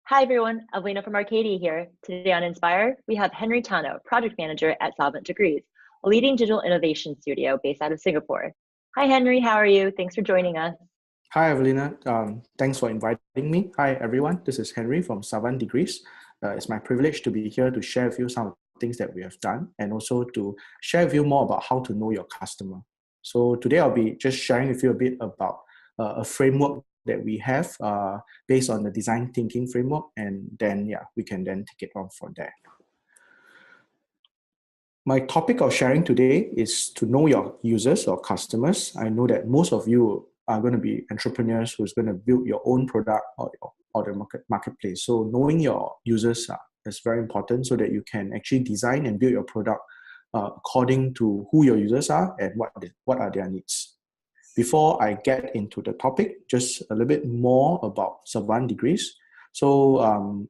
Hi everyone, Alina from Arcadier here. Today on Inspire, we have Henry Tano, Project Manager at Savant Degrees, a leading digital innovation studio based out of Singapore. Hi Henry, how are you? Thanks for joining us. Hi, Evelina. Thanks for inviting me. Hi, everyone. This is Henry from Savant Degrees. It's my privilege to be here to share with you some of the things that we have done and also to share with you more about how to know your customer. So today I'll be just sharing with you a bit about a framework that we have based on the design thinking framework, and then we can then take it on from there. My topic of sharing today is to know your users or customers. I know that most of you are going to be entrepreneurs who's going to build your own product or the marketplace. So knowing your users is very important so that you can actually design and build your product according to who your users are and what are their needs. Before I get into the topic, just a little bit more about Savant Degrees. So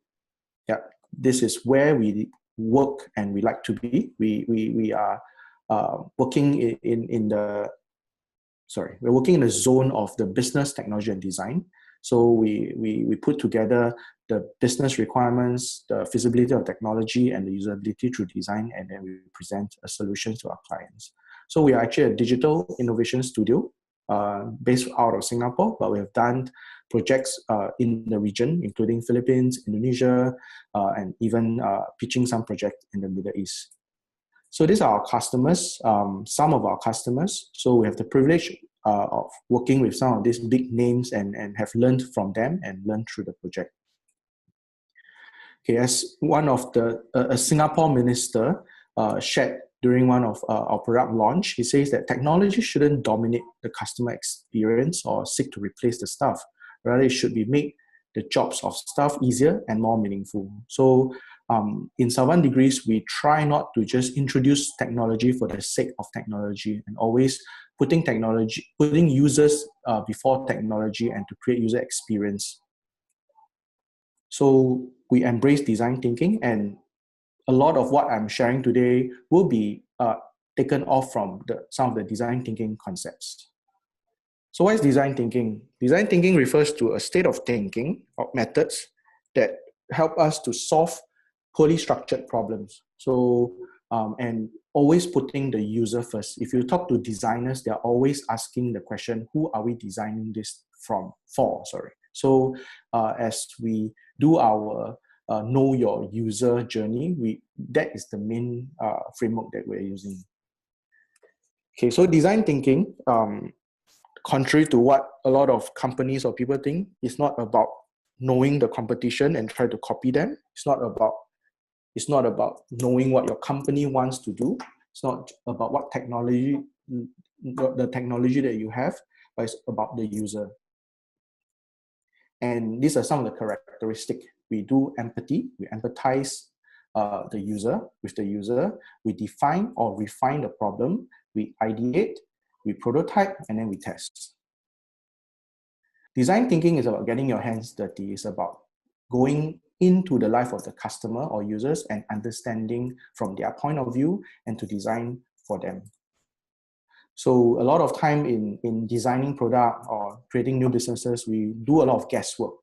this is where we work and we like to be. We are working we're working in the zone of the business, technology, and design. So we put together the business requirements, the feasibility of technology, and the usability through design, and then we present a solution to our clients. So we are actually a digital innovation studio based out of Singapore, but we have done projects in the region, including Philippines, Indonesia, and even pitching some projects in the Middle East. So these are our customers, some of our customers. So we have the privilege of working with some of these big names and have learned from them and learned through the project. Okay, as one of a Singapore minister shared during one of our product launch, he says that technology shouldn't dominate the customer experience or seek to replace the staff. Rather, it should be make the jobs of staff easier and more meaningful. So in Savant Degrees, we try not to just introduce technology for the sake of technology and always putting users before technology and to create user experience. So we embrace design thinking, and a lot of what I'm sharing today will be taken off from some of the design thinking concepts. So what is design thinking? Design thinking refers to a state of thinking or methods that help us to solve poorly structured problems. So, and always putting the user first. If you talk to designers, they're always asking the question, who are we designing this for? So as we do our know your user journey, that is the main framework that we're using. Okay, so design thinking, contrary to what a lot of companies or people think, is not about knowing the competition and try to copy them. It's not about knowing what your company wants to do. It's not about what the technology that you have, but it's about the user. And these are some of the characteristics. We do empathy. We empathize with the user. We define or refine the problem. We ideate, we prototype, and then we test. Design thinking is about getting your hands dirty. It's about going into the life of the customer or users and understanding from their point of view and to design for them. So a lot of time in designing product or creating new businesses, we do a lot of guesswork.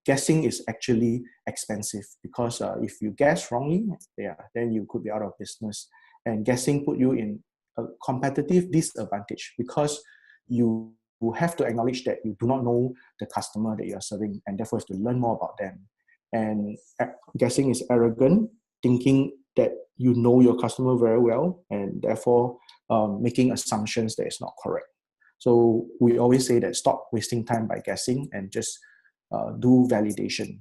Guessing is actually expensive because if you guess wrongly, then you could be out of business. And guessing put you in a competitive disadvantage because you have to acknowledge that you do not know the customer that you are serving, and therefore have to learn more about them. And guessing is arrogant, thinking that you know your customer very well, and therefore making assumptions that is not correct. So we always say that stop wasting time by guessing and just do validation.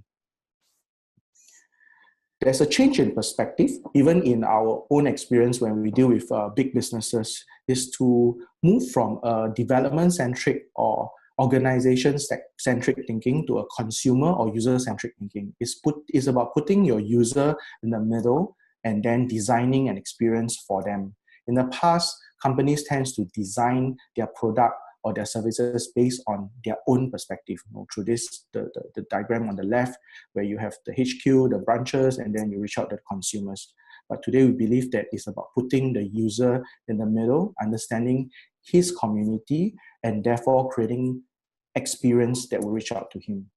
There's a change in perspective, even in our own experience when we deal with big businesses, is to move from a development-centric or organization-centric thinking to a consumer or user-centric thinking. It's about putting your user in the middle and then designing an experience for them. In the past, companies tend to design their product or their services based on their own perspective. Through this, the diagram on the left, where you have the HQ, the branches, and then you reach out to the consumers. But today we believe that it's about putting the user in the middle, understanding his community, and therefore creating experience that will reach out to him.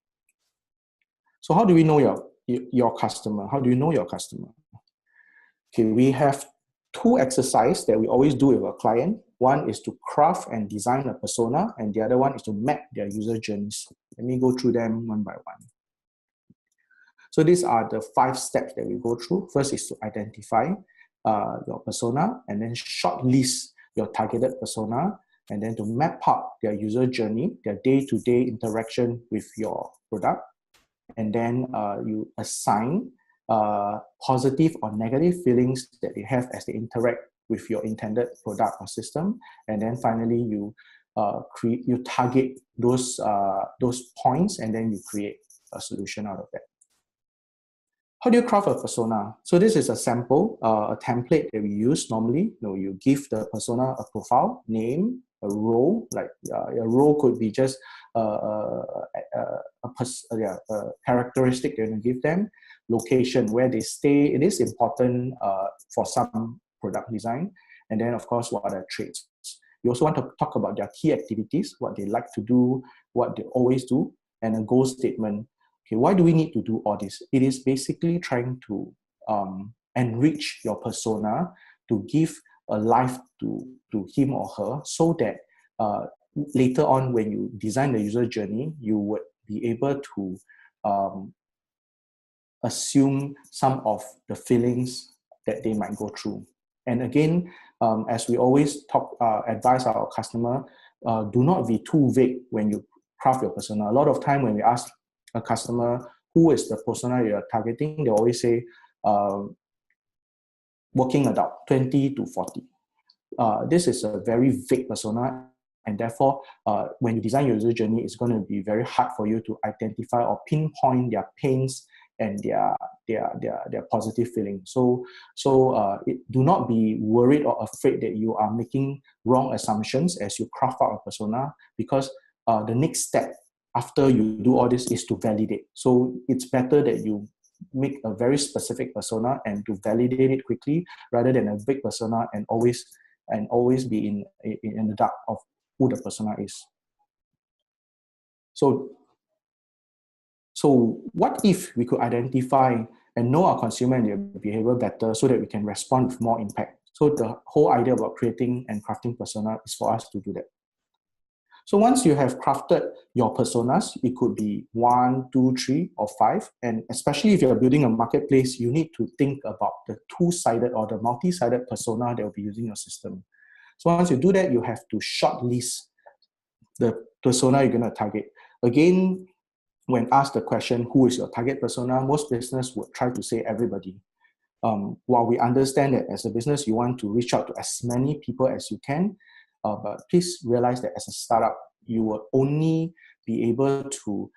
So how do we know your customer? How do you know your customer? Okay, we have two exercises that we always do with a client. One is to craft and design a persona, and the other one is to map their user journeys. Let me go through them one by one. So these are the 5 steps that we go through. First is to identify your persona, and then shortlist your targeted persona, and then to map out their user journey, their day-to-day interaction with your product. And then you assign positive or negative feelings that they have as they interact with your intended product or system. And then finally, you target those points, and then you create a solution out of that. How do you craft a persona? So this is a sample, a template that we use normally. You give the persona a profile, name, a role. Like a role could be just a characteristic that you give them. Location, where they stay. It is important for some product design. And then, of course, what are their traits? You also want to talk about their key activities, what they like to do, what they always do, and a goal statement. Okay, why do we need to do all this? It is basically trying to enrich your persona, to give a life to him or her, so that later on when you design the user journey, you would be able to assume some of the feelings that they might go through. And again, as we always advise our customer, do not be too vague when you craft your persona. A lot of time when we ask a customer who is the persona you are targeting, they always say working adult, 20 to 40. This is a very vague persona, and therefore when you design your user journey, it's going to be very hard for you to identify or pinpoint their pains and their positive feelings. So do not be worried or afraid that you are making wrong assumptions as you craft out a persona, because the next step after you do all this is to validate. So it's better that you make a very specific persona and to validate it quickly, rather than a big persona and always be in the dark of who the persona is. So what if we could identify and know our consumer and their behavior better, so that we can respond with more impact? So the whole idea about creating and crafting persona is for us to do that. So once you have crafted your personas, it could be 1, 2, 3, or 5. And especially if you're building a marketplace, you need to think about the two-sided or the multi-sided persona that will be using your system. So once you do that, you have to shortlist the persona you're going to target. Again, when asked the question, who is your target persona, most business would try to say everybody. While we understand that as a business, you want to reach out to as many people as you can, but please realize that as a startup, you will only be able to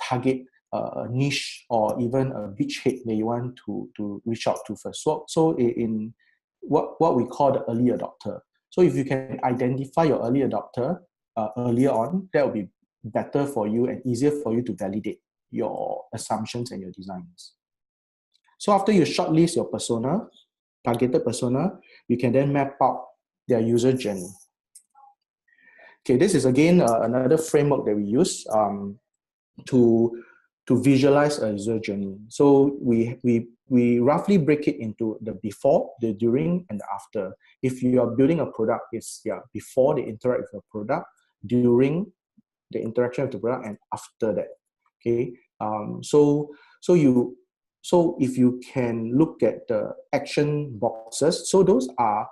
target a niche or even a beachhead that you want to reach out to first. So in what we call the early adopter. So if you can identify your early adopter earlier on, that will be better for you and easier for you to validate your assumptions and your designs. So after you shortlist your persona, targeted persona, you can then map out their user journey. Okay, this is again another framework that we use to visualize a user journey. So we roughly break it into the before, the during, and the after. If you are building a product, it's before they interact with the product, during the interaction with the product, and after that. Okay, so if you can look at the action boxes, so those are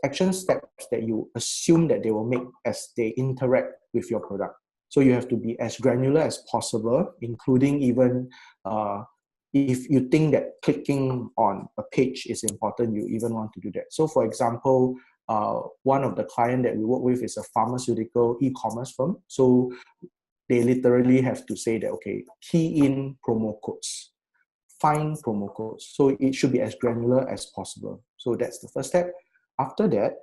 action steps that you assume that they will make as they interact with your product. So you have to be as granular as possible, including even if you think that clicking on a page is important, you even want to do that. So for example, one of the clients that we work with is a pharmaceutical e-commerce firm. So they literally have to say that, okay, key in promo codes, find promo codes. So it should be as granular as possible. So that's the first step. After that,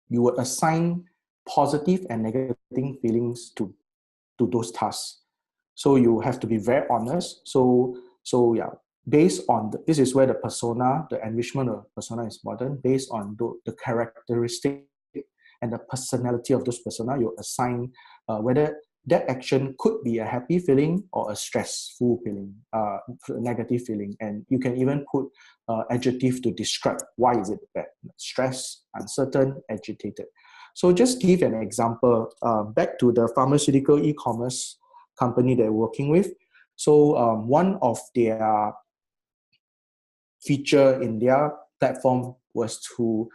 you would assign positive and negative feelings to those tasks. So you have to be very honest. So yeah, based on this is where the persona, the enrichment of persona is important. Based on the characteristic and the personality of those persona, you assign whether that action could be a happy feeling or a stressful feeling, negative feeling. And you can even put adjective to describe why is it bad. Stress, uncertain, agitated. So just give an example, back to the pharmaceutical e-commerce company they're working with. So one of their feature in their platform was to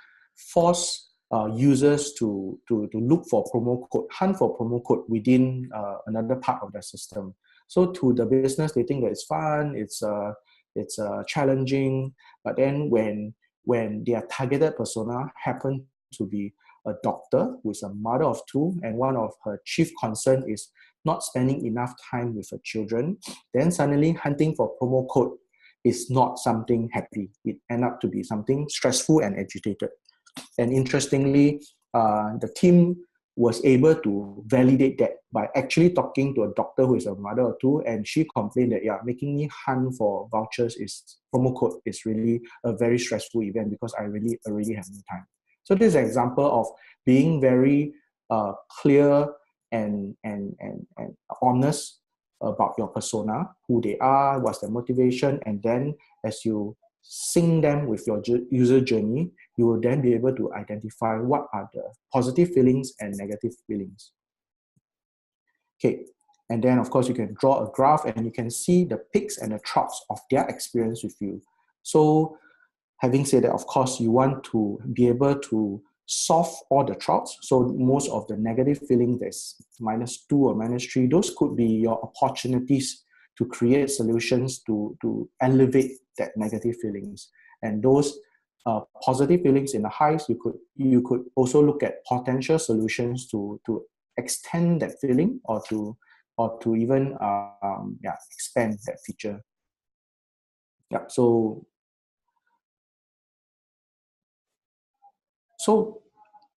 force users to look for promo code, hunt for promo code within another part of the system. So to the business, they think that it's fun, it's challenging, but then when their targeted persona happened to be a doctor who is a mother of two, and one of her chief concern is not spending enough time with her children, then suddenly hunting for promo code is not something happy. It end up to be something stressful and agitated. And interestingly, the team was able to validate that by actually talking to a doctor who is a mother of two, and she complained that, yeah, making me hunt for vouchers promo code is really a very stressful event because I really already have no time. So this is an example of being very clear and honest about your persona, who they are, what's their motivation, and then as you sync them with your user journey, you will then be able to identify what are the positive feelings and negative feelings. Okay, and then of course you can draw a graph and you can see the peaks and the troughs of their experience with you. So having said that, of course, you want to be able to solve all the troughs. So most of the negative feeling that's -2 or -3, those could be your opportunities to create solutions to elevate that negative feelings. And those positive feelings in the highs, you could also look at potential solutions to extend that feeling or to even expand that feature. Yeah. So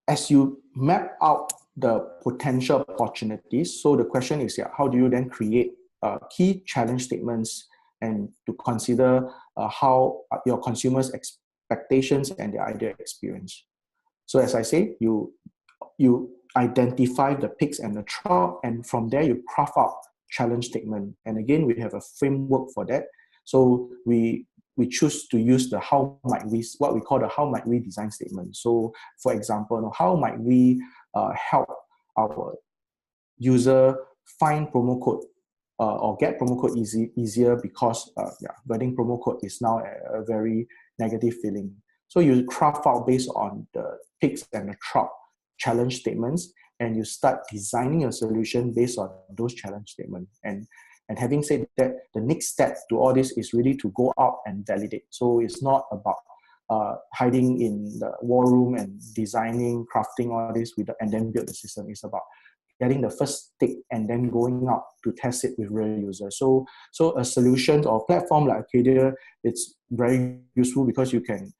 as you map out the potential opportunities, so the question is, how do you then create key challenge statements and to consider how your consumers' expectations and their ideal experience? So as I say, you identify the peaks and the trough, and from there you craft out challenge statement. And again, we have a framework for that. So we choose to use the what we call the how might we design statement. So for example, how might we help our user find promo code or get promo code easier because getting promo code is now a very negative feeling. So you craft out based on the peaks and the trough challenge statements, and you start designing a solution based on those challenge statements. And having said that, the next step to all this is really to go out and validate. So it's not about hiding in the war room and designing, crafting all this and then build the system. It's about getting the first tick and then going out to test it with real users. So a solution or platform like Arcadier, it's very useful because you can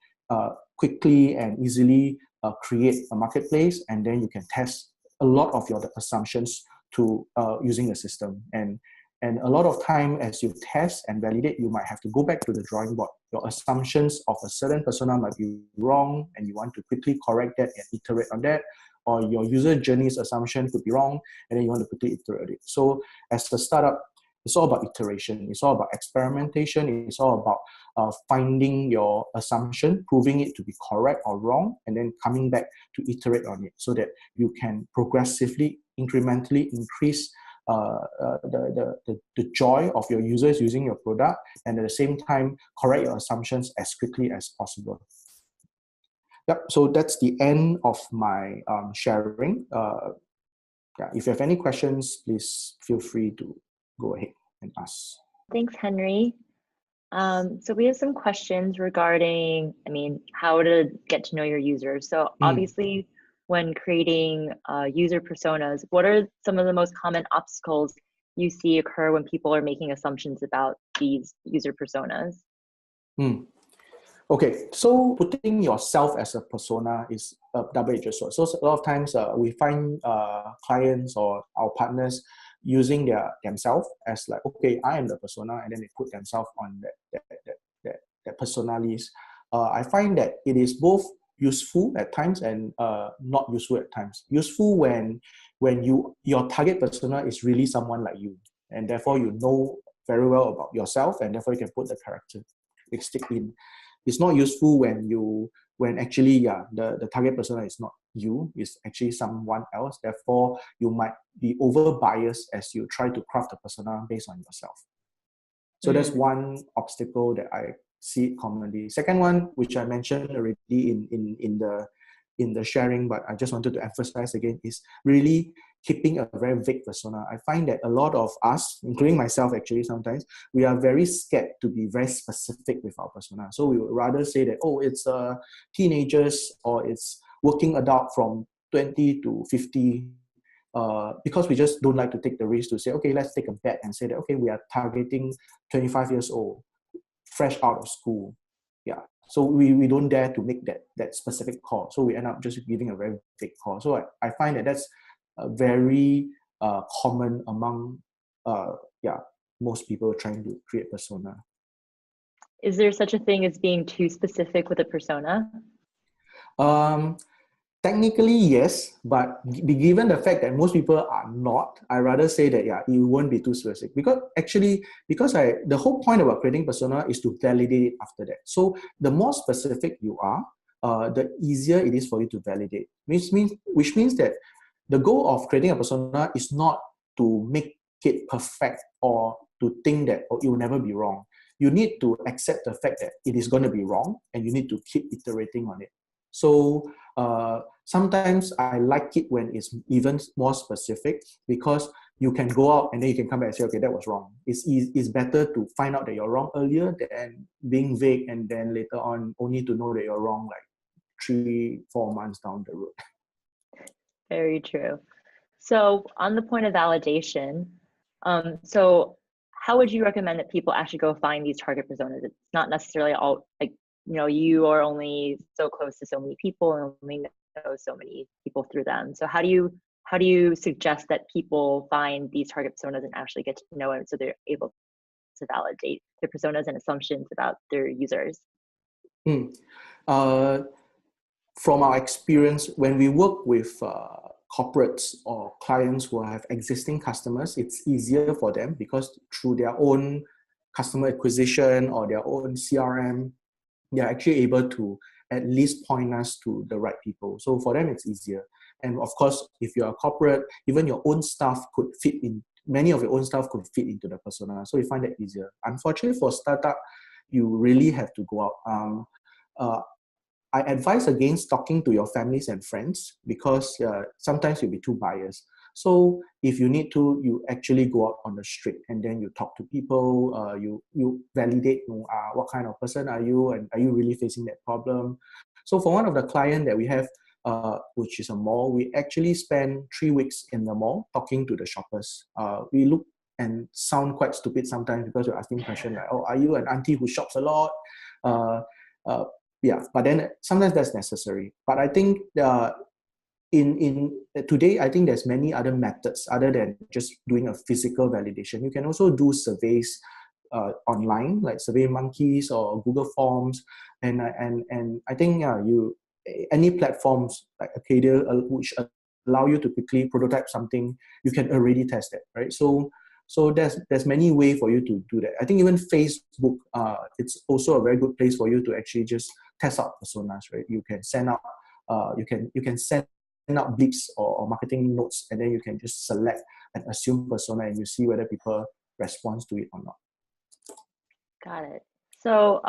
quickly and easily create a marketplace, and then you can test a lot of your assumptions to using the system. And a lot of time as you test and validate, you might have to go back to the drawing board. Your assumptions of a certain persona might be wrong, and you want to quickly correct that and iterate on that. Or your user journey's assumption could be wrong, and then you want to quickly iterate it. So as a startup, it's all about iteration. It's all about experimentation. It's all about finding your assumption, proving it to be correct or wrong, and then coming back to iterate on it so that you can progressively, incrementally increase the joy of your users using your product, and at the same time correct your assumptions as quickly as possible. Yep, so that's the end of my sharing. If you have any questions, please feel free to go ahead and ask. Thanks, Henry. So we have some questions regarding, how to get to know your users. So obviously, when creating user personas, what are some of the most common obstacles you see occur when people are making assumptions about these user personas? Okay, so putting yourself as a persona is a double-edged sword. So a lot of times we find clients or our partners using themselves as like, okay, I am the persona, and then they put themselves on that persona list. I find that it is both useful at times and not useful at times. Useful when when your target persona is really someone like you, and therefore you know very well about yourself, and therefore you can put the characteristic in. It's not useful when actually the target persona is not you, it's actually someone else. Therefore, you might be over biased as you try to craft a persona based on yourself. So that's one obstacle that I see commonly. Second one, which I mentioned already in the sharing, but I just wanted to emphasize again, is really keeping a very vague persona. I find that a lot of us, including myself actually sometimes, we are very scared to be very specific with our persona. So we would rather say that, oh, it's teenagers, or it's working adult from 20 to 50, because we just don't like to take the risk to say, okay, let's take a bet and say that, okay, we are targeting 25 years old, fresh out of school. Yeah. So we don't dare to make that specific call. So we end up just giving a very big call. So I find that that's very common among most people trying to create persona. Is there such a thing as being too specific with a persona? Technically, yes, but given the fact that most people are not, I rather say that it won't be too specific, because the whole point about creating persona is to validate it after that. So the more specific you are, the easier it is for you to validate. Which means that the goal of creating a persona is not to make it perfect or to think that it will never be wrong. You need to accept the fact that it is going to be wrong, and you need to keep iterating on it. So sometimes I like it when it's even more specific, because you can go out and then you can come back and say, okay, that was wrong. It's better to find out that you're wrong earlier than being vague and then later on only to know that you're wrong like 3-4 months down the road. Very true. So on the point of validation, so how would you recommend that people actually go find these target personas? It's not necessarily all like, you are only so close to so many people and only know so many people through them. So how do you suggest that people find these target personas and actually get to know it, so they're able to validate their personas and assumptions about their users? From our experience, when we work with corporates or clients who have existing customers, it's easier for them because through their own customer acquisition or their own CRM, they're actually able to at least point us to the right people. So for them, it's easier. And of course, if you're a corporate, even your own staff could fit in, many of your own staff could fit into the persona. So you find that easier. Unfortunately, for startup, you really have to go out. I advise against talking to your families and friends, because sometimes you'll be too biased. So if you need to, you actually go out on the street and then you talk to people, you validate what kind of person are you, and are you really facing that problem. So for one of the clients that we have, which is a mall, we actually spend 3 weeks in the mall talking to the shoppers. We look and sound quite stupid sometimes because we're asking questions like, oh, are you an auntie who shops a lot? But then sometimes that's necessary. But I think in today, I think there's many other methods other than just doing a physical validation. You can also do surveys online, like SurveyMonkeys or Google Forms, and I think any platforms like Arcadier, which allow you to quickly prototype something, you can already test it, right? So there's many ways for you to do that. I think even Facebook, it's also a very good place for you to actually just test out personas, right? You can send out, you can send out blips or marketing notes, and then you can just select an assumed persona, and you see whether people respond to it or not. Got it. So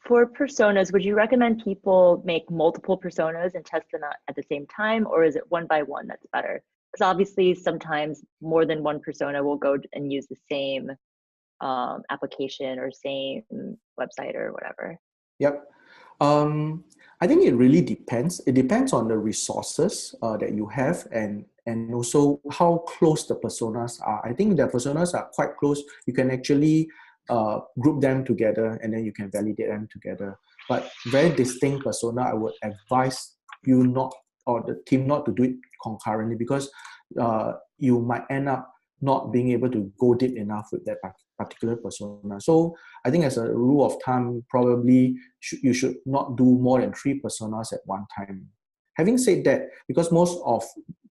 for personas, would you recommend people make multiple personas and test them out at the same time, or is it one by one that's better? Because obviously sometimes more than one persona will go and use the same application or same website or whatever. Yep. I think it really depends. It depends on the resources that you have, and also how close the personas are. I think the personas are quite close. You can actually group them together, and then you can validate them together. But very distinct persona, I would advise you not, or the team not to do it concurrently, because you might end up not being able to go deep enough with that particular persona. So I think as a rule of thumb, probably you should not do more than 3 personas at one time. Having said that, because most of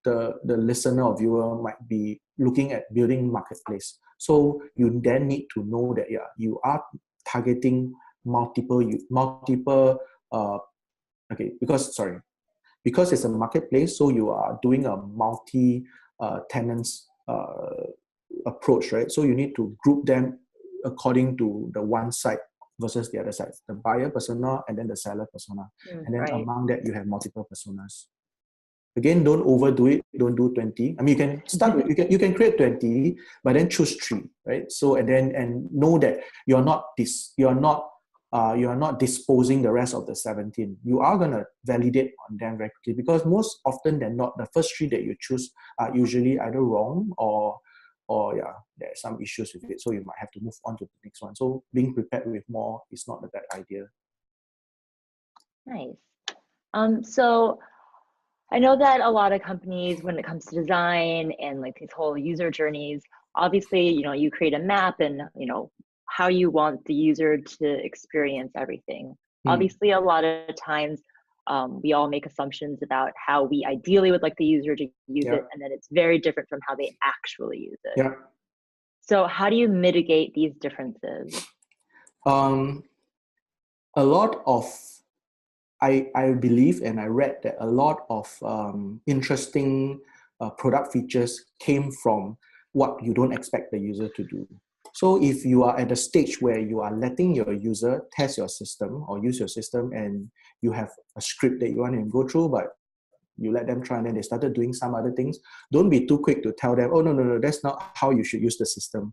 the listener or viewer might be looking at building marketplace, so you then need to know that you are targeting multiple because it's a marketplace, so you are doing a multi tenants approach, right? So you need to group them according to the one side versus the other side, the buyer persona and then the seller persona. And then Right. among that, you have multiple personas. Again, don't overdo it. Don't do 20. I mean, you can start with, you can create 20, but then choose 3, right? So, and know that you're not disposing the rest of the 17. You are going to validate on them very quickly, because most often than not, the first 3 that you choose are usually either wrong or there's some issues with it. So you might have to move on to the next one. So being prepared with more is not a bad idea. Nice. So I know that a lot of companies, when it comes to design and like these whole user journeys, obviously, you create a map and, how you want the user to experience everything. Obviously, a lot of times we all make assumptions about how we ideally would like the user to use it, and then it's very different from how they actually use it. Yeah. So how do you mitigate these differences? A lot of, I believe, and I read that a lot of interesting product features came from what you don't expect the user to do. So if you are at a stage where you are letting your user test your system or use your system, and you have a script that you want to go through, but you let them try and then they started doing some other things, don't be too quick to tell them, oh, no, that's not how you should use the system.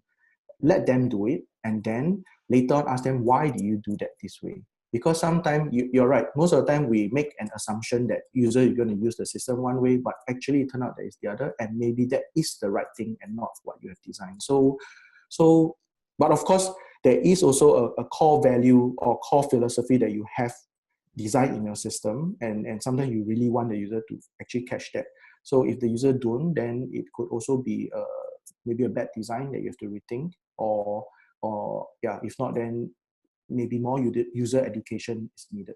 Let them do it, and then later on ask them, why do you do that this way? Because sometimes you're right. Most of the time we make an assumption that user is going to use the system one way, but actually it turned out that it's the other, and maybe that is the right thing and not what you have designed. So, but of course, there is also a core value or core philosophy that you have designed in your system, and sometimes you really want the user to actually catch that. So if the user don't, then it could also be maybe a bad design that you have to rethink, or if not, then maybe more user education is needed.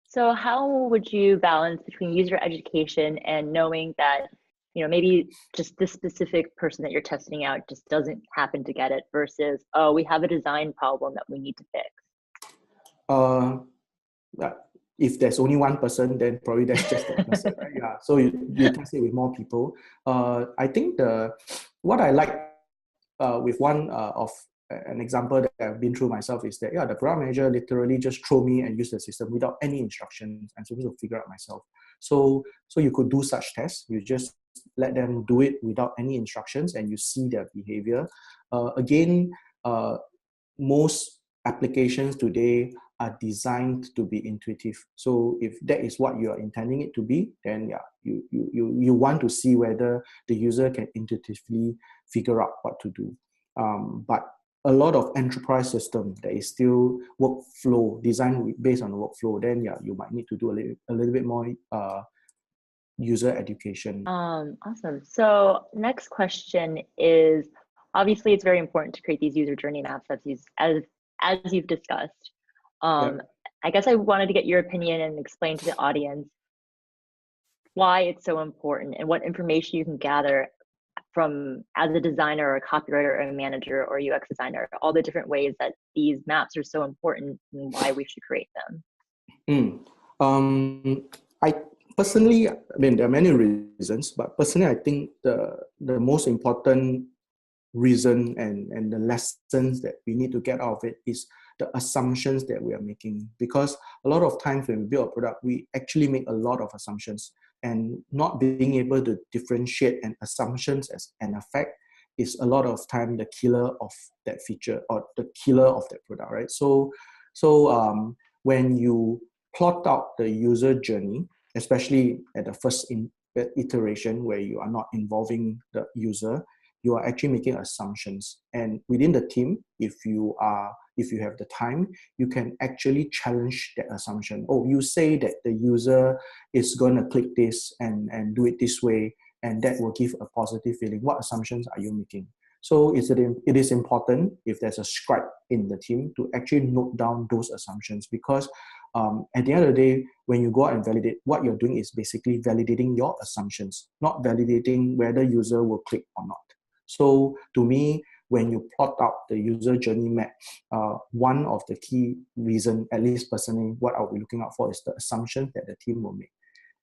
So how would you balance between user education and knowing that, maybe just this specific person that you're testing out just doesn't happen to get it, versus, oh, we have a design problem that we need to fix? If there's only one person, then probably that's just that person, right? Yeah. So you test it with more people. I think what I like with one of an example that I've been through myself is that the product manager literally just throw me and use the system without any instructions. I'm supposed to figure out myself. So you could do such tests. You just let them do it without any instructions, and you see their behavior. Again, most applications today are designed to be intuitive. So if that is what you are intending it to be, then you want to see whether the user can intuitively figure out what to do. But a lot of enterprise system that is still workflow, designed based on workflow, then you might need to do a little bit more user education. Awesome. So next question is, obviously it's very important to create these user journey maps as you've discussed. I guess I wanted to get your opinion and explain to the audience why it's so important and what information you can gather from, as a designer or a copywriter or a manager or UX designer, all the different ways that these maps are so important and why we should create them. I personally, there are many reasons, but personally, I think the most important reason and the lessons that we need to get out of it is the assumptions that we are making. Because a lot of times when we build a product, we actually make a lot of assumptions, and not being able to differentiate an assumptions as an effect is a lot of time the killer of that feature or the killer of that product, right? So when you plot out the user journey, especially at the first iteration where you are not involving the user, you are actually making assumptions. And within the team, if you have the time, you can actually challenge that assumption. Oh, you say that the user is going to click this and do it this way, and that will give a positive feeling. What assumptions are you making? So it is important if there's a scribe in the team to actually note down those assumptions, because at the end of the day, when you go out and validate, what you're doing is basically validating your assumptions, not validating whether user will click or not. So to me, when you plot out the user journey map, one of the key reason, at least personally, what I'll be looking out for is the assumption that the team will make.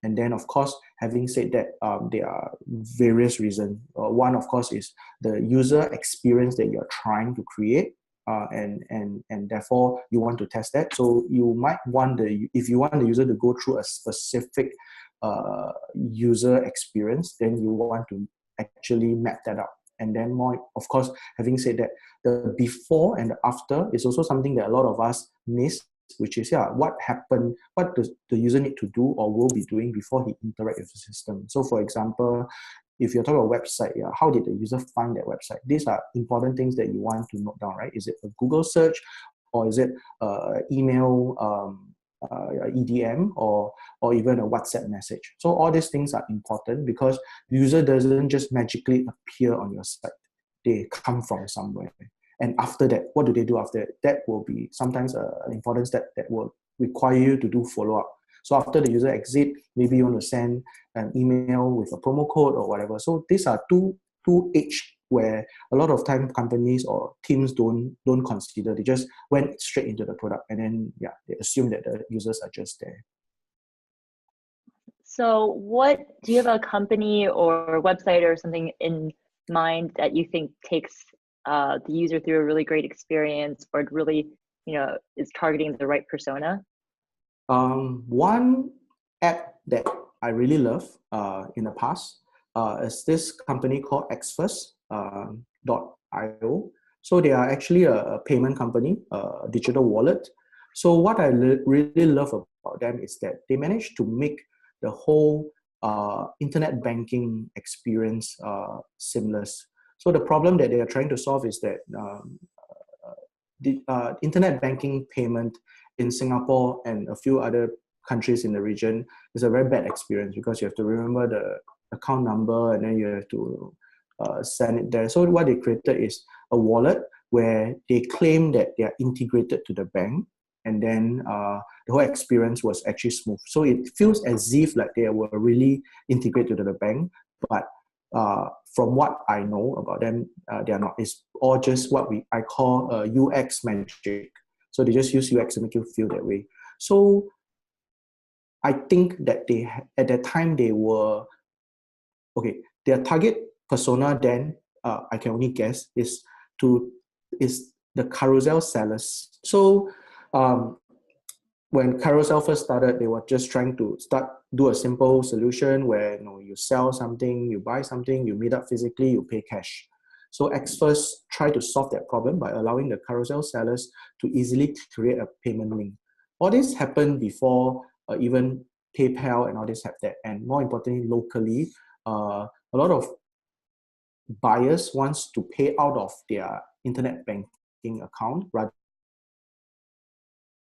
And then, of course, having said that, there are various reasons. One, of course, is the user experience that you're trying to create, and therefore you want to test that. So you might want if you want the user to go through a specific user experience, then you want to actually map that out. And then more, of course, having said that, the before and the after is also something that a lot of us miss, which is, what happened, what does the user need to do or will be doing before he interacts with the system. So for example, if you're talking about website, how did the user find that website? These are important things that you want to note down, right? Is it a Google search, or is it email, EDM, or even a WhatsApp message? So all these things are important because the user doesn't just magically appear on your site. They come from somewhere. And after that, what do they do after that? That will be sometimes an important step that will require you to do follow-up. So after the user exit, maybe you want to send an email with a promo code or whatever. So these are two edge where a lot of time companies or teams don't consider. They just went straight into the product, and then they assume that the users are just there. So do you have a company or website or something in mind that you think takes the user through a really great experience, or it really, is targeting the right persona? One app that I really love in the past is this company called xfirst.io. So they are actually a payment company, a digital wallet. So what I really love about them is that they managed to make the whole internet banking experience seamless. So the problem that they are trying to solve is that the internet banking payment in Singapore and a few other countries in the region is a very bad experience, because you have to remember the account number and then you have to send it there. So what they created is a wallet where they claim that they are integrated to the bank, and then the whole experience was actually smooth. So it feels as if like they were really integrated to the bank, but from what I know about them, they are not. It's all just what I call UX magic. So they just use UX to make you feel that way. So I think that at that time they were, their target persona then, I can only guess, is the carousel sellers. So when carousel first started, they were just trying to do a simple solution where you sell something, you buy something, you meet up physically, you pay cash. So xFirst tried to solve that problem by allowing the carousel sellers to easily create a payment link. All this happened before even PayPal and all this have that. And more importantly, locally, a lot of buyers wants to pay out of their internet banking account rather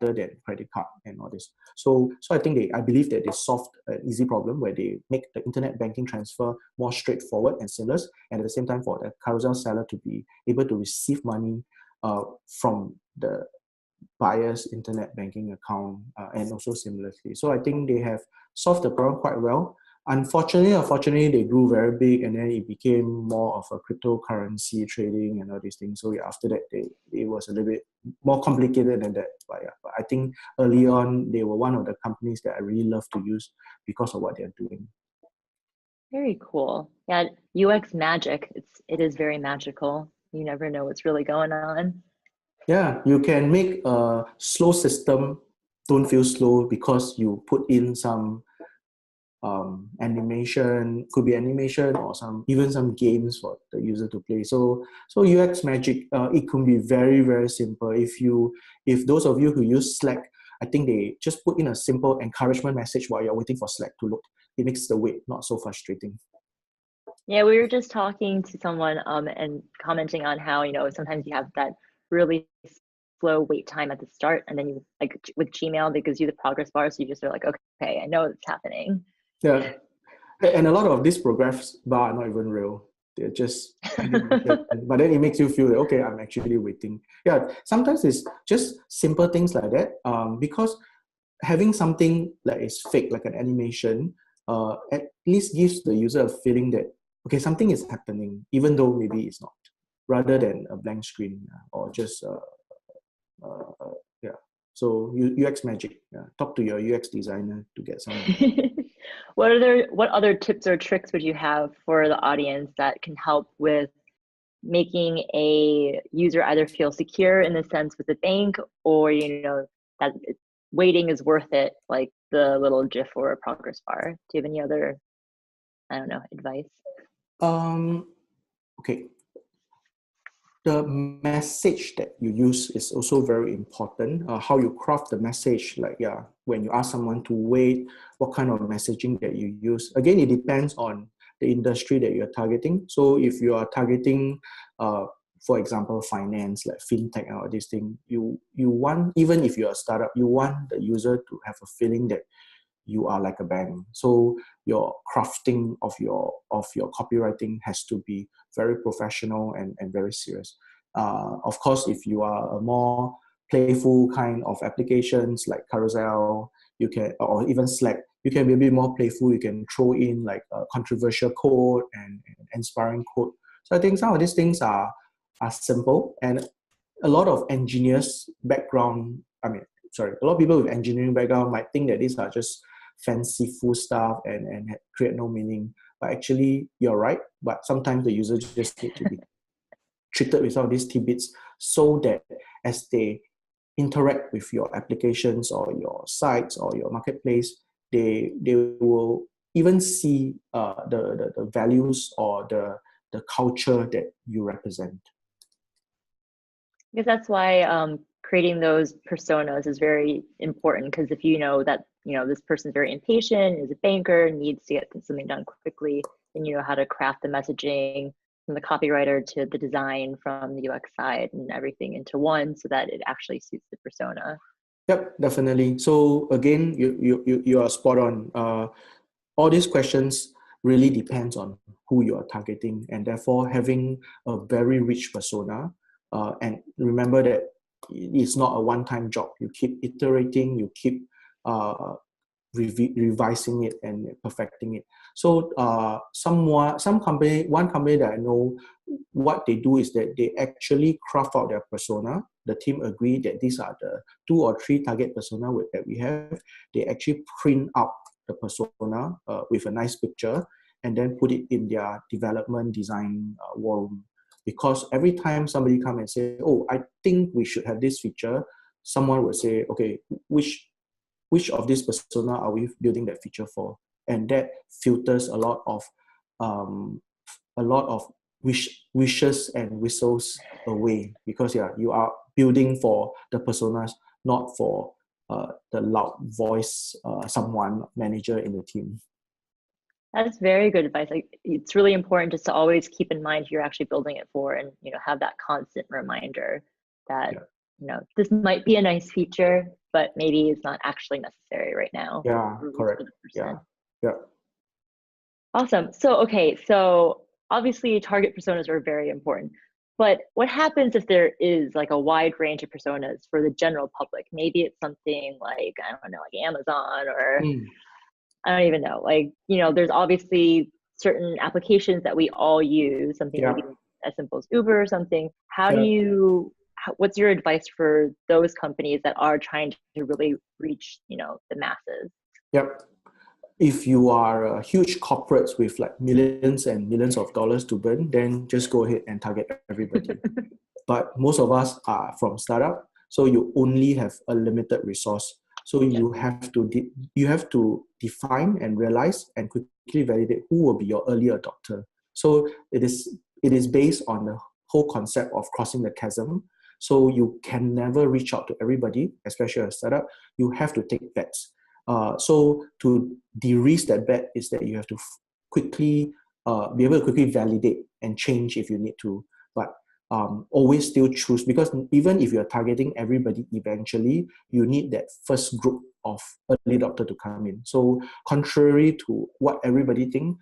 than credit card and all this. So I believe that they solved an easy problem where they make the internet banking transfer more straightforward and seamless, and at the same time for the carousel seller to be able to receive money from the buyer's internet banking account and also seamlessly. So I think they have solved the problem quite well. Unfortunately, they grew very big, and then it became more of a cryptocurrency trading and all these things. So after that, it was a little bit more complicated than that. But I think early on, they were one of the companies that I really love to use because of what they're doing. Very cool. Yeah, UX magic. It is very magical. You never know what's really going on. Yeah, you can make a slow system don't feel slow because you put in some animation, could be animation or even some games for the user to play. So UX magic, it can be very, very simple. If those of you who use Slack, I think they just put in a simple encouragement message while you're waiting for Slack to load. It makes the wait not so frustrating. Yeah, we were just talking to someone and commenting on how, sometimes you have that really slow wait time at the start, and then you, like with Gmail, that gives you the progress bar, so you just are like, okay, I know it's happening. Yeah, and a lot of these progress bar are not even real. They're just animation, but then it makes you feel that, okay, I'm actually waiting. Yeah, sometimes it's just simple things like that. Because having something that is fake, like an animation, at least gives the user a feeling that, okay, something is happening, even though maybe it's not, rather than a blank screen or just yeah. So UX magic. Yeah. Talk to your UX designer to get some. What other tips or tricks would you have for the audience that can help with making a user either feel secure in the sense with the bank, or that waiting is worth it, like the little GIF or a progress bar? Do you have any other, I don't know, advice? Okay. The message that you use is also very important. How you craft the message, like, yeah, when you ask someone to wait, what kind of messaging that you use. Again, it depends on the industry that you're targeting. So if you are targeting, for example, finance, like fintech and all these things, you want, even if you're a startup, you want the user to have a feeling that you are like a bank. So your crafting of your copywriting has to be very professional and very serious. Of course, if you are a more playful kind of applications like Carousel, you can, or even Slack, you can be a bit more playful. You can throw in like a controversial code and inspiring code. So I think some of these things are simple, and a lot of engineers background, a lot of people with engineering background might think that these are just fanciful stuff and create no meaning. But actually, you're right. But sometimes the user just need to be treated with some of these tidbits so that as they interact with your applications or your sites or your marketplace, they will even see the values or the culture that you represent. Because that's why creating those personas is very important, because if you know that this person's very impatient, is a banker, needs to get something done quickly, then you know how to craft the messaging from the copywriter to the design from the UX side and everything into one so that it actually suits the persona. Yep, definitely. So again, you are spot on. All these questions really depends on who you are targeting, and therefore having a very rich persona. And remember that it's not a one-time job. You keep iterating, you keep revising it and perfecting it. So one company that I know, what they do is that they actually craft out their persona. The team agree that these are the 2 or 3 target persona that we have. They actually print out the persona with a nice picture and then put it in their development design war room. Because every time somebody come and say, oh, I think we should have this feature, someone will say, okay, which of this persona are we building that feature for? And that filters a lot of wishes and whistles away, because you are building for the personas, not for the loud voice someone manager in the team. That's very good advice. Like, it's really important just to always keep in mind who you're actually building it for, and have that constant reminder that this might be a nice feature, but maybe it's not actually necessary right now. Yeah, correct. Yeah. Awesome. So obviously target personas are very important, but what happens if there is like a wide range of personas for the general public? Maybe it's something like, I don't know, like Amazon, or I don't even know. Like, there's obviously certain applications that we all use, something maybe as simple as Uber or something. What's your advice for those companies that are trying to really reach, the masses? Yep. If you are huge corporates with like millions and millions of dollars to burn, then just go ahead and target everybody. But most of us are from startup, so you only have a limited resource. So you have to define and realize and quickly validate who will be your early adopter. So it is based on the whole concept of crossing the chasm. So you can never reach out to everybody, especially a startup. You have to take bets. So to de-risk that bet is that you have to quickly be able to quickly validate and change if you need to. But always still choose, because even if you're targeting everybody, eventually you need that first group of early adopter to come in. So contrary to what everybody think,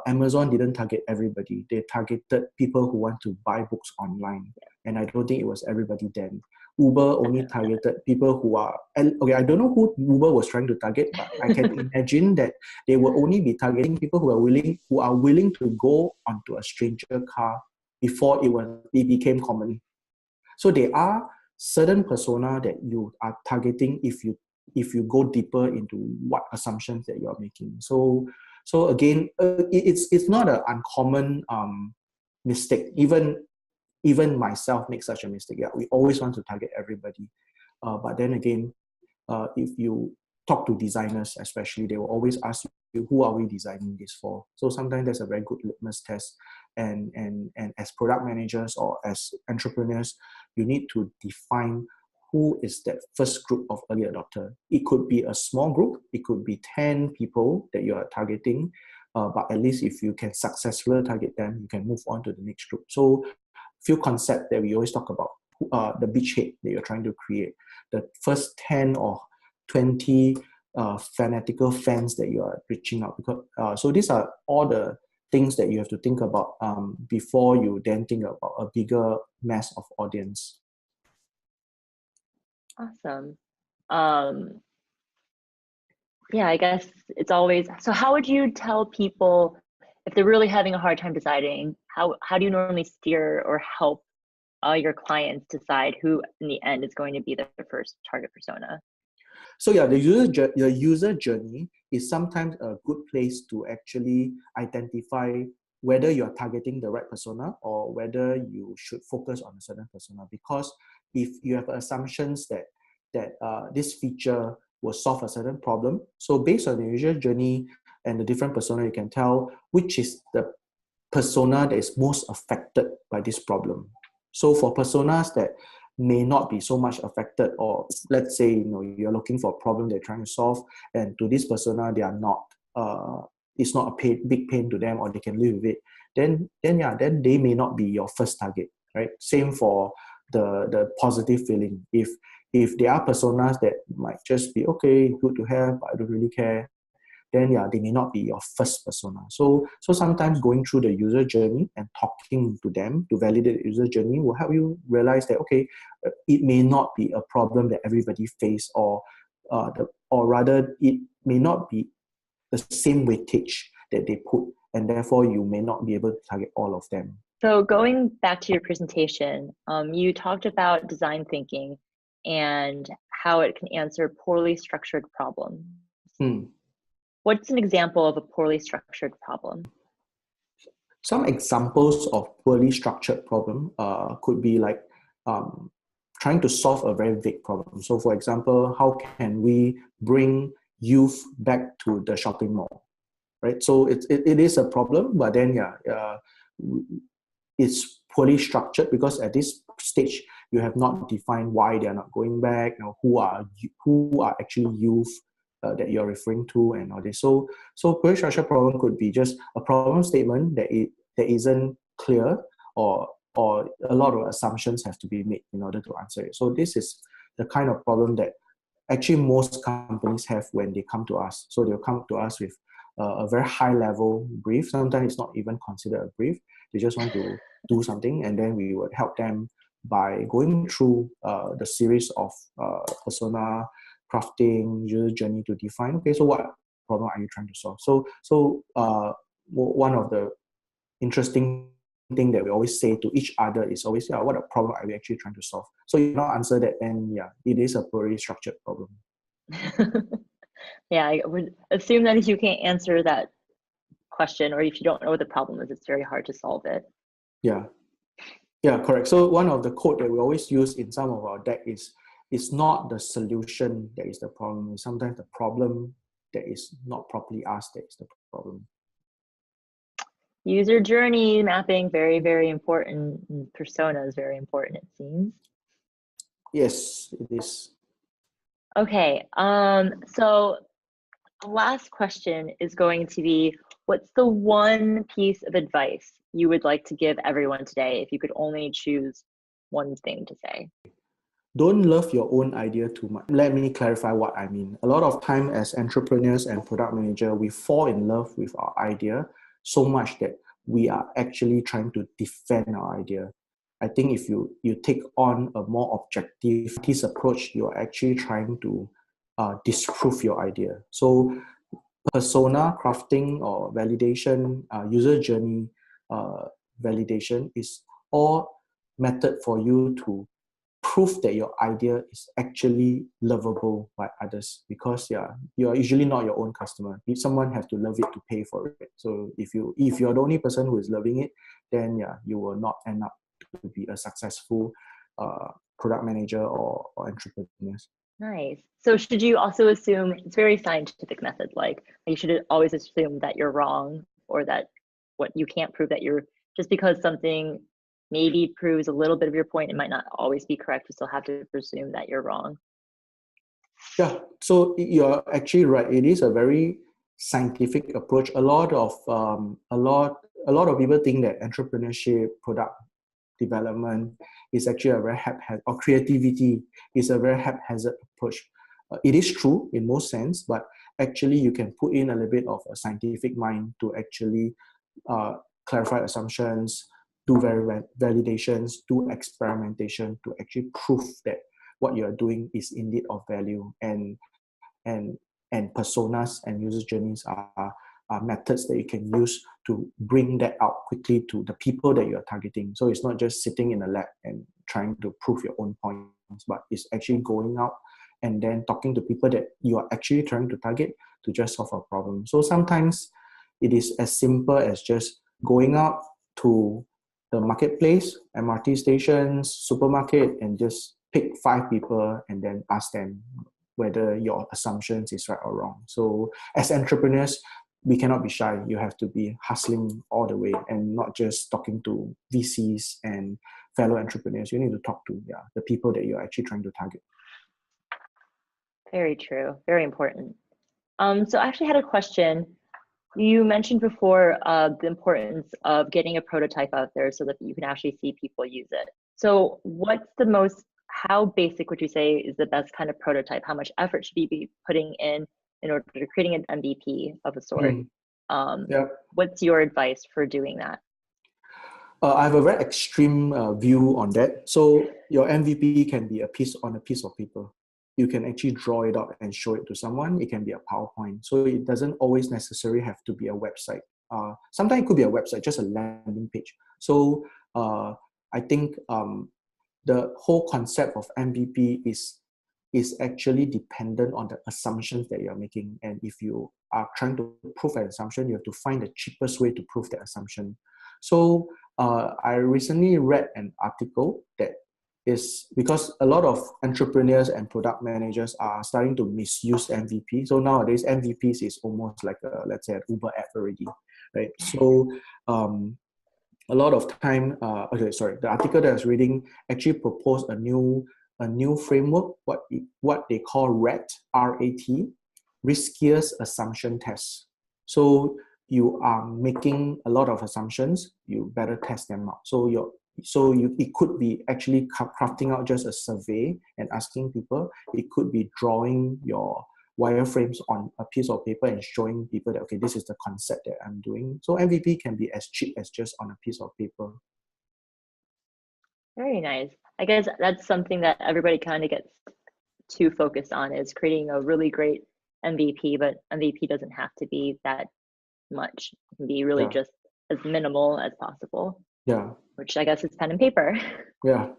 Amazon didn't target everybody. They targeted people who want to buy books online. And I don't think it was everybody then. Uber only targeted people who are, okay, I don't know who Uber was trying to target, but I can imagine that they will only be targeting people who are willing to go onto a stranger car before it became common. So there are certain persona that you are targeting if you go deeper into what assumptions that you are making. So again, it's not an uncommon mistake. Even myself make such a mistake. Yeah, we always want to target everybody, but then again, if you talk to designers, especially, they will always ask you, who are we designing this for? So sometimes that's a very good litmus test. And as product managers or as entrepreneurs, you need to define who is that first group of early adopter. It could be a small group, it could be 10 people that you are targeting, but at least if you can successfully target them, you can move on to the next group. So few concepts that we always talk about, the beachhead that you're trying to create, the first 10 or 20 fanatical fans that you are reaching out. Because so these are all the things that you have to think about before you then think about a bigger mass of audience. Awesome. Yeah, I guess it's always, so how would you tell people if they're really having a hard time deciding, how do you normally steer or help your clients decide who in the end is going to be their first target persona? So yeah, the user journey is sometimes a good place to actually identify whether you're targeting the right persona or whether you should focus on a certain persona. Because if you have assumptions that this feature will solve a certain problem, so based on the user journey and the different persona, you can tell which is the persona that is most affected by this problem. So for personas that may not be so much affected, or let's say you're looking for a problem they're trying to solve, and to this persona they are not, it's not a big pain to them, or they can live with it, then they may not be your first target, right? Same for the positive feeling. If there are personas that might just be okay, good to have, but I don't really care, then they may not be your first persona. So sometimes going through the user journey and talking to them to validate the user journey will help you realize that, okay, it may not be a problem that everybody face, or rather it may not be the same weightage that they put, and therefore you may not be able to target all of them. So going back to your presentation, you talked about design thinking and how it can answer poorly structured problems. What's an example of a poorly structured problem? Some examples of poorly structured problem could be like trying to solve a very vague problem. So for example, how can we bring youth back to the shopping mall, right? So it is a problem, but then it's poorly structured because at this stage, you have not defined why they are not going back, who are actually youth that you're referring to, and all this. So poorly structured problem could be just a problem statement that isn't clear, or a lot of assumptions have to be made in order to answer it. So this is the kind of problem that actually most companies have when they come to us. So they'll come to us with a very high level brief. Sometimes it's not even considered a brief. They just want to do something, and then we would help them by going through the series of persona crafting, user journey to define, okay, so what problem are you trying to solve? So one of the interesting thing that we always say to each other is always, what a problem are we actually trying to solve? So you not answer that, then it is a poorly structured problem. Yeah, I would assume that if you can't answer that question, or if you don't know what the problem is, it's very hard to solve it. Yeah, correct. So one of the quote that we always use in some of our deck is, it's not the solution that is the problem. It's sometimes the problem that is not properly asked that is the problem. User journey mapping, very, very important. Persona is very important, it seems. Yes, it is. Okay, so the last question is going to be, what's the one piece of advice you would like to give everyone today if you could only choose one thing to say? Don't love your own idea too much. Let me clarify what I mean. A lot of time as entrepreneurs and product manager, we fall in love with our idea. so much that we are actually trying to defend our idea. I think if you take on a more objective approach, you're actually trying to disprove your idea. So persona crafting or validation, user journey validation is all method for you to prove that your idea is actually lovable by others, because you're usually not your own customer. If someone has to love it to pay for it. So if you're the only person who is loving it, then you will not end up to be a successful product manager or entrepreneurs. Nice. So should you also assume, it's very scientific method, like you should always assume that you're wrong, or that what you can't prove that you're, just because something maybe proves a little bit of your point, it might not always be correct. You still have to presume that you're wrong. Yeah, so you're actually right. It is a very scientific approach. A lot of people think that entrepreneurship, product development is actually a very haphazard, or creativity is a very haphazard approach. It is true in most sense, but actually you can put in a little bit of a scientific mind to actually clarify assumptions, do validations, do experimentation to actually prove that what you are doing is indeed of value. And personas and user journeys are methods that you can use to bring that out quickly to the people that you are targeting. So it's not just sitting in a lab and trying to prove your own points, but it's actually going out and then talking to people that you are actually trying to target to just solve a problem. So sometimes it is as simple as just going out to the marketplace, MRT stations, supermarket, and just pick 5 people and then ask them whether your assumptions is right or wrong. So as entrepreneurs, we cannot be shy. You have to be hustling all the way and not just talking to VCs and fellow entrepreneurs. You need to talk to the people that you're actually trying to target. Very true. Very important. So I actually had a question. You mentioned before the importance of getting a prototype out there so that you can actually see people use it. So how basic would you say is the best kind of prototype? How much effort should you be putting in order to creating an MVP of a sort? What's your advice for doing that? I have a very extreme view on that. So your MVP can be a piece of paper. You can actually draw it out and show it to someone. It can be a PowerPoint. So it doesn't always necessarily have to be a website. Sometimes it could be a website, just a landing page. So I think the whole concept of MVP is actually dependent on the assumptions that you're making. And if you are trying to prove an assumption, you have to find the cheapest way to prove that assumption. So I recently read an article that is because a lot of entrepreneurs and product managers are starting to misuse MVP. So nowadays MVPs is almost like let's say an Uber app already, right? So a lot of time, the article that I was reading actually proposed a new framework, what they call RAT, R-A-T, riskiest assumption test. So you are making a lot of assumptions, you better test them out. It could be actually crafting out just a survey and asking people. It could be drawing your wireframes on a piece of paper and showing people that, okay, this is the concept that I'm doing. So MVP can be as cheap as just on a piece of paper. Very nice. I guess that's something that everybody kind of gets too focused on, is creating a really great MVP, but MVP doesn't have to be that much. It can be really just as minimal as possible. Yeah. Which I guess is pen and paper. Yeah.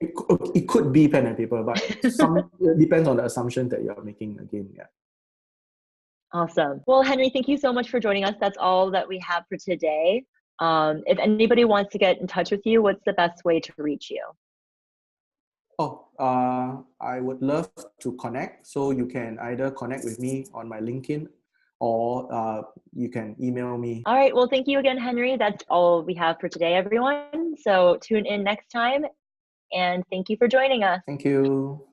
It could be pen and paper, but it depends on the assumption that you're making again. Yeah. Awesome. Well, Henry, thank you so much for joining us. That's all that we have for today. If anybody wants to get in touch with you, what's the best way to reach you? I would love to connect. So you can either connect with me on my LinkedIn or you can email me. All right. Well, thank you again, Henry. That's all we have for today, everyone. So tune in next time. And thank you for joining us. Thank you.